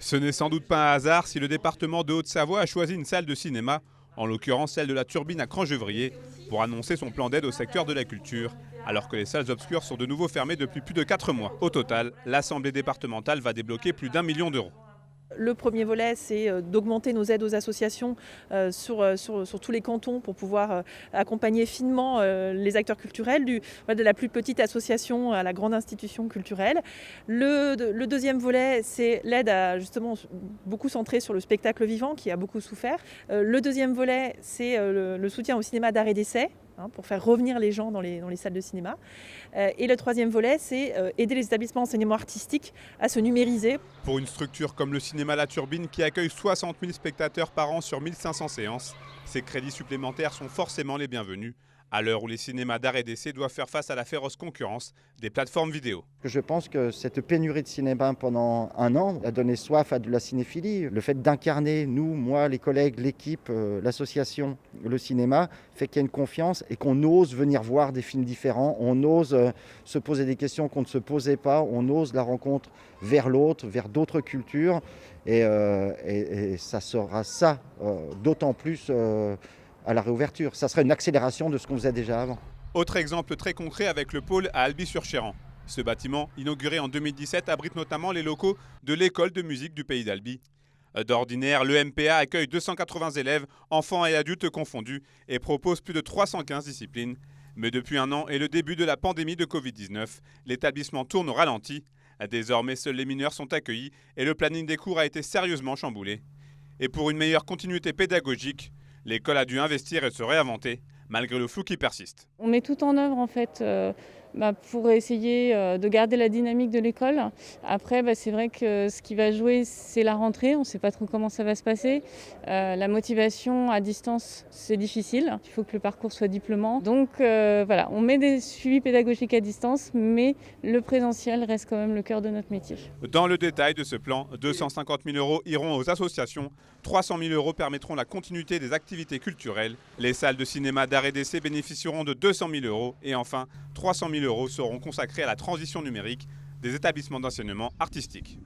Ce n'est sans doute pas un hasard si le département de Haute-Savoie a choisi une salle de cinéma, en l'occurrence celle de la Turbine à Crangevrier, pour annoncer son plan d'aide au secteur de la culture, alors que les salles obscures sont de nouveau fermées depuis plus de 4 mois. Au total, l'Assemblée départementale va débloquer plus d'1 million d'euros. Le premier volet, c'est d'augmenter nos aides aux associations sur tous les cantons pour pouvoir accompagner finement les acteurs culturels, de la plus petite association à la grande institution culturelle. Le deuxième volet, c'est l'aide à justement beaucoup centrée sur le spectacle vivant qui a beaucoup souffert. Le deuxième volet, c'est le soutien au cinéma d'art et d'essai, pour faire revenir les gens dans les salles de cinéma. Et le troisième volet, c'est aider les établissements d'enseignement artistique à se numériser. Pour une structure comme le cinéma La Turbine qui accueille 60 000 spectateurs par an sur 1500 séances, ces crédits supplémentaires sont forcément les bienvenus, à l'heure où les cinémas d'art et d'essai doivent faire face à la féroce concurrence des plateformes vidéo. Je pense que cette pénurie de cinéma pendant un an a donné soif à de la cinéphilie. Le fait d'incarner, nous, moi, les collègues, l'équipe, l'association, le cinéma, fait qu'il y a une confiance et qu'on ose venir voir des films différents, on ose se poser des questions qu'on ne se posait pas, on ose la rencontre vers l'autre, vers d'autres cultures et ça sera ça, d'autant plus à la réouverture. Ça serait une accélération de ce qu'on faisait déjà avant. Autre exemple très concret avec le pôle à Alby-sur-Chéran. Ce bâtiment, inauguré en 2017, abrite notamment les locaux de l'école de musique du pays d'Albi. D'ordinaire, le MPA accueille 280 élèves, enfants et adultes confondus, et propose plus de 315 disciplines. Mais depuis un an et le début de la pandémie de Covid-19, l'établissement tourne au ralenti. Désormais, seuls les mineurs sont accueillis et le planning des cours a été sérieusement chamboulé. Et pour une meilleure continuité pédagogique, l'école a dû investir et se réinventer, malgré le flou qui persiste. On met tout en œuvre en fait pour essayer de garder la dynamique de l'école. Après, c'est vrai que ce qui va jouer, c'est la rentrée. On ne sait pas trop comment ça va se passer. La motivation à distance, c'est difficile. Il faut que le parcours soit diplômant. Donc voilà, on met des suivis pédagogiques à distance, mais le présentiel reste quand même le cœur de notre métier. Dans le détail de ce plan, 250 000 € iront aux associations, 300 000 € permettront la continuité des activités culturelles, les salles de cinéma d'art et d'essai bénéficieront de 200 000 € et enfin 300 000 € seront consacrés à la transition numérique des établissements d'enseignement artistique.